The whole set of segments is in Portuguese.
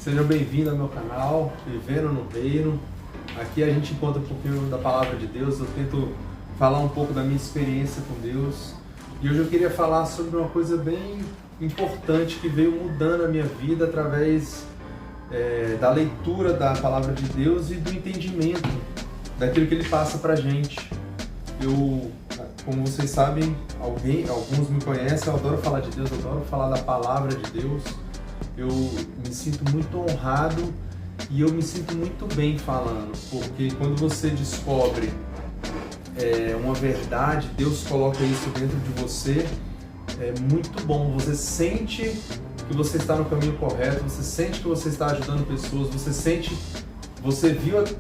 Sejam bem-vindos ao meu canal, Vivendo no Reino. Aqui a gente conta um pouquinho da Palavra de Deus, eu tento falar um pouco da minha experiência com Deus. E hoje eu queria falar sobre uma coisa bem importante que veio mudando a minha vida através da leitura da Palavra de Deus e do entendimento daquilo que Ele passa pra gente. Como vocês sabem, alguns me conhecem, eu adoro falar de Deus, eu adoro falar da Palavra de Deus. Eu me sinto muito honrado e eu me sinto muito bem falando, porque quando você descobre uma verdade, Deus coloca isso dentro de você, é muito bom. Você sente que você está no caminho correto, você sente que você está ajudando pessoas,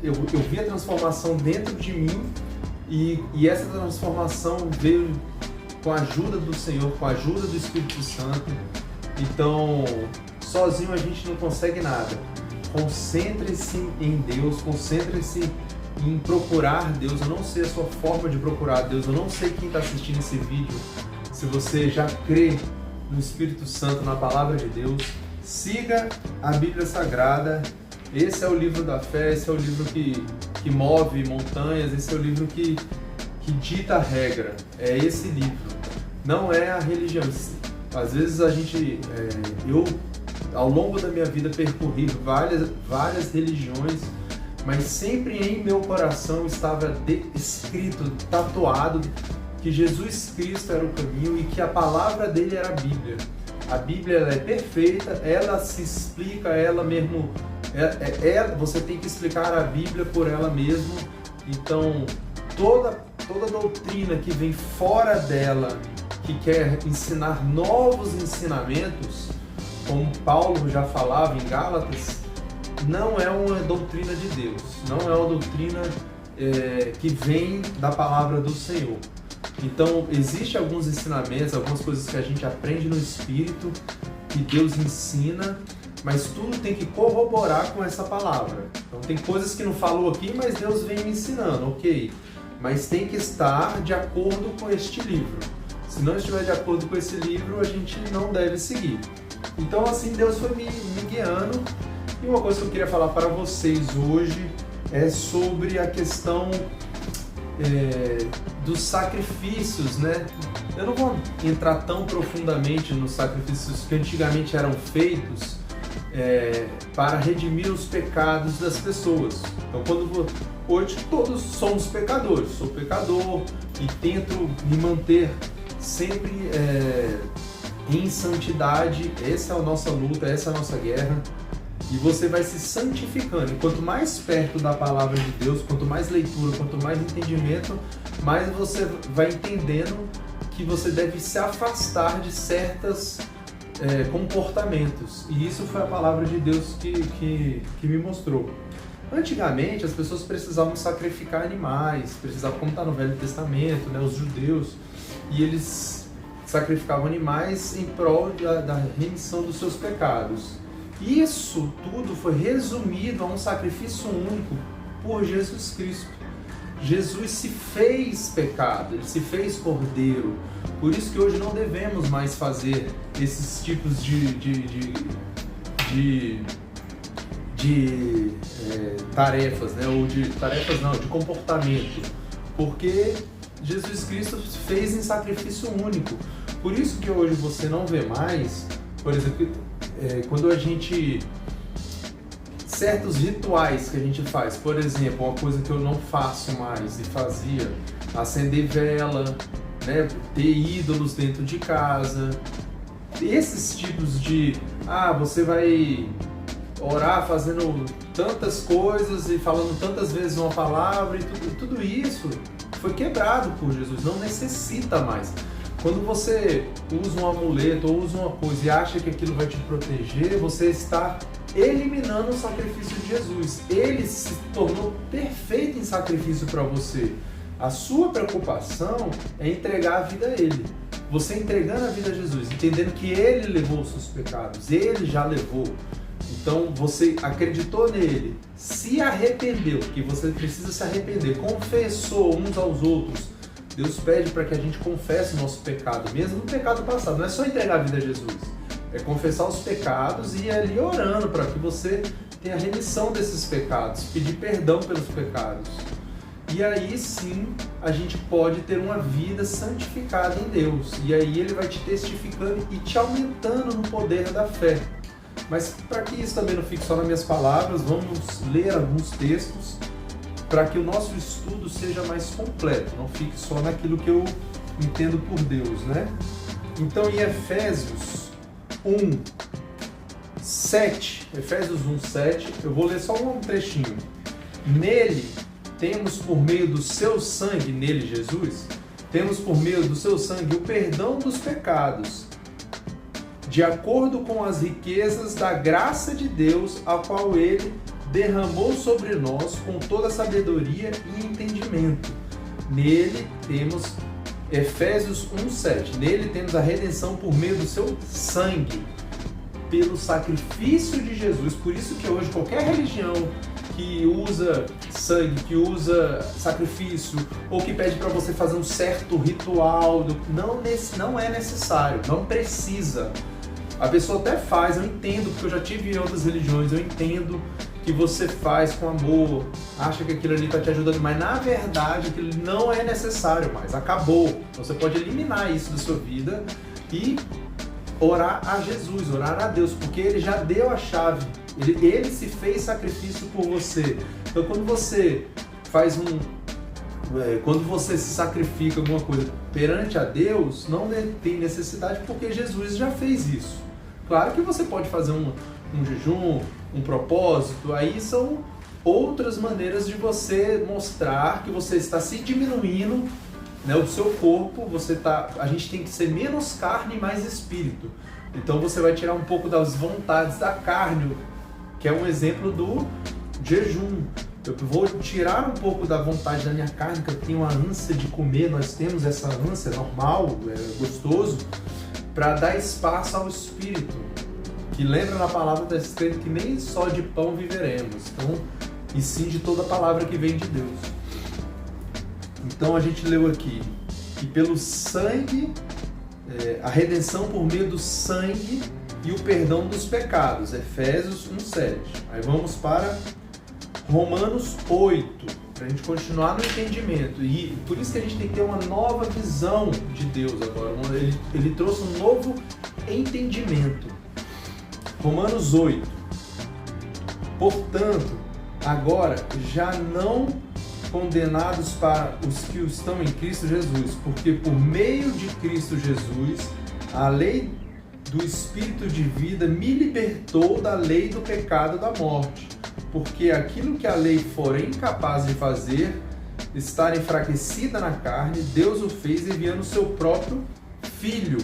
eu vi a transformação dentro de mim e essa transformação veio com a ajuda do Senhor, com a ajuda do Espírito Santo. Então, sozinho a gente não consegue nada. Concentre-se em Deus, concentre-se em procurar Deus. Eu não sei a sua forma de procurar Deus, eu não sei quem está assistindo esse vídeo. Se você já crê no Espírito Santo, na Palavra de Deus, siga a Bíblia Sagrada. Esse é o livro da fé, esse é o livro que move montanhas, esse é o livro que dita a regra. É esse livro, não é a religião. Às vezes eu ao longo da minha vida percorri várias religiões, mas sempre em meu coração estava escrito, tatuado, que Jesus Cristo era o caminho e que a palavra dele era a Bíblia. A Bíblia ela é perfeita, ela se explica ela mesmo, você tem que explicar a Bíblia por ela mesma. Então toda doutrina que vem fora dela, que quer ensinar novos ensinamentos, como Paulo já falava em Gálatas, não é uma doutrina de Deus, não é uma doutrina que vem da palavra do Senhor. Então, existem alguns ensinamentos, algumas coisas que a gente aprende no Espírito, que Deus ensina, mas tudo tem que corroborar com essa palavra. Então, tem coisas que não falou aqui, mas Deus vem me ensinando, ok? Mas tem que estar de acordo com este livro. Se não estiver de acordo com esse livro, a gente não deve seguir. Então, assim, Deus foi me guiando. E uma coisa que eu queria falar para vocês hoje é sobre a questão dos sacrifícios, né? Eu não vou entrar tão profundamente nos sacrifícios que antigamente eram feitos para redimir os pecados das pessoas. Então, hoje todos somos pecadores. Sou pecador e tento me manter sempre em santidade. Essa é a nossa luta, essa é a nossa guerra. E você vai se santificando. E quanto mais perto da palavra de Deus, quanto mais leitura, quanto mais entendimento, mais você vai entendendo que você deve se afastar de certos comportamentos. E isso foi a palavra de Deus que me mostrou. Antigamente as pessoas precisavam sacrificar animais, como está no Velho Testamento, né, os judeus, e eles sacrificavam animais em prol da remissão dos seus pecados. Isso tudo foi resumido a um sacrifício único por Jesus Cristo. Jesus se fez pecado, ele se fez cordeiro. Por isso que hoje não devemos mais fazer esses tipos de tarefas, né? Ou de tarefas não, de comportamento. Porque Jesus Cristo fez em sacrifício único. Por isso que hoje você não vê mais, por exemplo, quando certos rituais que a gente faz, por exemplo, uma coisa que eu não faço mais e fazia, acender vela, né, ter ídolos dentro de casa, esses tipos de, você vai orar fazendo tantas coisas e falando tantas vezes uma palavra e tudo isso foi quebrado por Jesus, não necessita mais. Quando você usa um amuleto ou usa uma coisa e acha que aquilo vai te proteger, você está eliminando o sacrifício de Jesus. Ele se tornou perfeito em sacrifício para você. A sua preocupação é entregar a vida a Ele. Você entregando a vida a Jesus, entendendo que Ele levou os seus pecados, Ele já levou. Então você acreditou nele, se arrependeu, que você precisa se arrepender, confessou uns aos outros. Deus pede para que a gente confesse o nosso pecado, mesmo no pecado passado. Não é só entregar a vida a Jesus, É confessar os pecados e ir ali orando para que você tenha remissão desses pecados, pedir perdão pelos pecados. E aí sim a gente pode ter uma vida santificada em Deus. E aí Ele vai te testificando e te aumentando no poder da fé. Mas para que isso também não fique só nas minhas palavras, vamos ler alguns textos para que o nosso estudo seja mais completo, não fique só naquilo que eu entendo por Deus, né? Então em Efésios 1:7, eu vou ler só um trechinho. Nele temos por meio do seu sangue, nele Jesus, temos por meio do seu sangue o perdão dos pecados, de acordo com as riquezas da graça de Deus, a qual Ele derramou sobre nós com toda sabedoria e entendimento. Nele temos, Efésios 1:7, nele temos a redenção por meio do seu sangue, pelo sacrifício de Jesus. Por isso que hoje qualquer religião que usa sangue, que usa sacrifício, ou que pede para você fazer um certo ritual, não é necessário, não precisa. A pessoa até faz, eu entendo, porque eu já tive em outras religiões, eu entendo que você faz com amor, acha que aquilo ali está te ajudando, mas na verdade aquilo não é necessário mais, acabou. Você pode eliminar isso da sua vida e orar a Jesus, orar a Deus, porque Ele já deu a chave, Ele se fez sacrifício por você. Então quando você quando você se sacrifica alguma coisa perante a Deus, não tem necessidade, porque Jesus já fez isso. Claro que você pode fazer um jejum, um propósito, aí são outras maneiras de você mostrar que você está se diminuindo, né, o seu corpo, a gente tem que ser menos carne e mais espírito. Então você vai tirar um pouco das vontades da carne, que é um exemplo do jejum. Eu vou tirar um pouco da vontade da minha carne, que eu tenho a ânsia de comer, nós temos essa ânsia, é normal, é gostoso, para dar espaço ao espírito, que lembra na palavra da escrita que nem só de pão viveremos, então, e sim de toda palavra que vem de Deus. Então a gente leu aqui que pelo sangue, a redenção por meio do sangue e o perdão dos pecados, Efésios 1:7. Aí vamos para Romanos 8, para a gente continuar no entendimento. E por isso que a gente tem que ter uma nova visão de Deus agora. Ele trouxe um novo entendimento. Romanos 8. Portanto, agora já não condenados para os que estão em Cristo Jesus, porque por meio de Cristo Jesus, a lei do Espírito de vida me libertou da lei do pecado e da morte. Porque aquilo que a lei for incapaz de fazer, estar enfraquecida na carne, Deus o fez enviando o seu próprio Filho.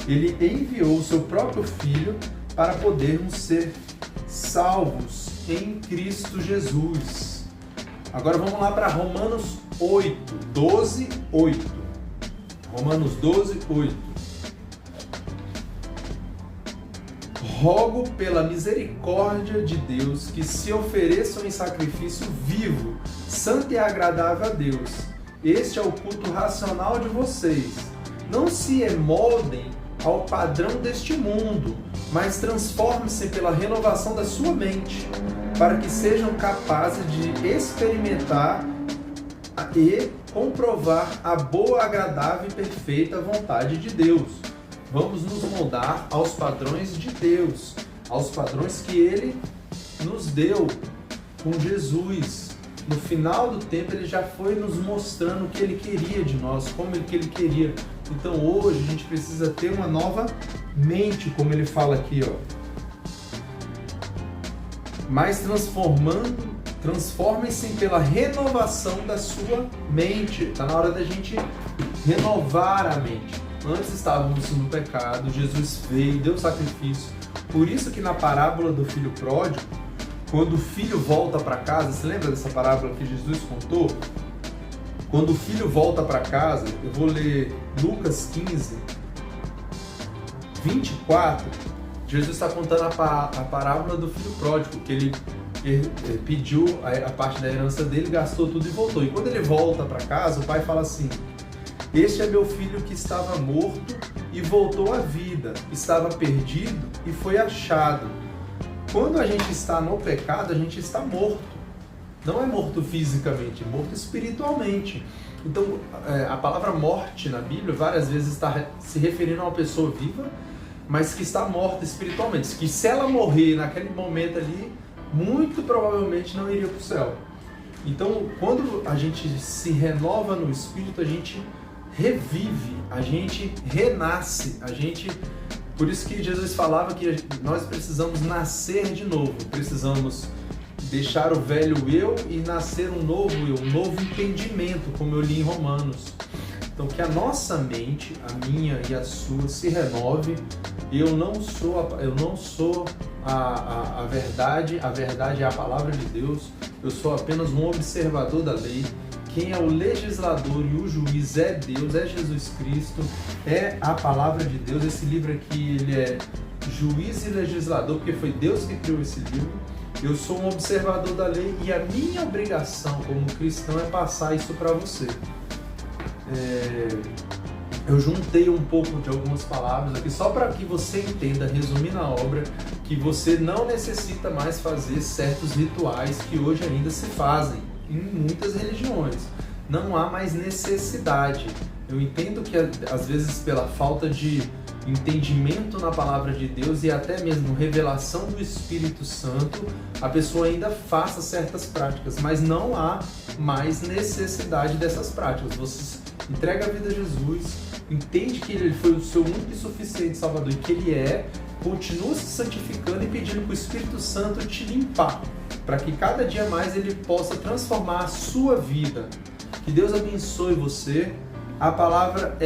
Ele enviou o seu próprio Filho para podermos ser salvos em Cristo Jesus. Agora vamos lá para Romanos 12:8. Romanos 12:8. Rogo pela misericórdia de Deus que se ofereçam em sacrifício vivo, santo e agradável a Deus. Este é o culto racional de vocês. Não se emoldem ao padrão deste mundo, mas transformem-se pela renovação da sua mente, para que sejam capazes de experimentar e comprovar a boa, agradável e perfeita vontade de Deus. Vamos nos moldar aos padrões de Deus, aos padrões que Ele nos deu com Jesus. No final do tempo, Ele já foi nos mostrando o que Ele queria de nós, como que Ele queria. Então hoje a gente precisa ter uma nova mente, como Ele fala aqui, ó. Mas transformem-se pela renovação da sua mente. Está na hora da gente renovar a mente. Antes estávamos no pecado, Jesus veio, deu sacrifício. Por isso que na parábola do filho pródigo, quando o filho volta para casa, você lembra dessa parábola que Jesus contou? Quando o filho volta para casa, eu vou ler Lucas 15:24. Jesus está contando a parábola do filho pródigo, que ele pediu a parte da herança dele, gastou tudo e voltou. E quando ele volta para casa, o pai fala assim: este é meu filho que estava morto e voltou à vida, estava perdido e foi achado. Quando a gente está no pecado, a gente está morto. Não é morto fisicamente, é morto espiritualmente. Então, a palavra morte na Bíblia várias vezes está se referindo a uma pessoa viva, mas que está morta espiritualmente. Que se ela morrer naquele momento ali, muito provavelmente não iria para o céu. Então, quando a gente se renova no Espírito, a gente revive, a gente renasce, Por isso que Jesus falava que nós precisamos nascer de novo, precisamos deixar o velho eu e nascer um novo eu, um novo entendimento, como eu li em Romanos. Então, que a nossa mente, a minha e a sua, se renove. Eu não sou a verdade é a palavra de Deus, eu sou apenas um observador da lei. Quem é o legislador e o juiz é Deus, é Jesus Cristo, é a palavra de Deus. Esse livro aqui, ele é juiz e legislador, porque foi Deus que criou esse livro. Eu sou um observador da lei e a minha obrigação como cristão é passar isso para você. Eu juntei um pouco de algumas palavras aqui só para que você entenda, resumindo a obra, que você não necessita mais fazer certos rituais que hoje ainda se fazem em muitas religiões. Não há mais necessidade. Eu entendo que às vezes pela falta de entendimento na palavra de Deus e até mesmo revelação do Espírito Santo, a pessoa ainda faça certas práticas, mas não há mais necessidade dessas práticas. Você entrega a vida a Jesus, entende que Ele foi o seu único e suficiente Salvador e que Ele continua se santificando e pedindo para o Espírito Santo te limpar, para que cada dia mais Ele possa transformar a sua vida. Que Deus abençoe você. A palavra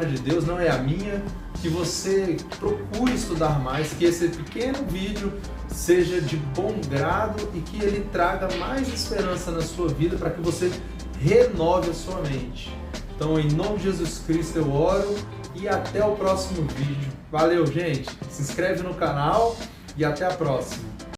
de Deus, não é a minha. Que você procure estudar mais, que esse pequeno vídeo seja de bom grado e que ele traga mais esperança na sua vida para que você renove a sua mente. Então, em nome de Jesus Cristo eu oro e até o próximo vídeo. Valeu, gente! Se inscreve no canal e até a próxima!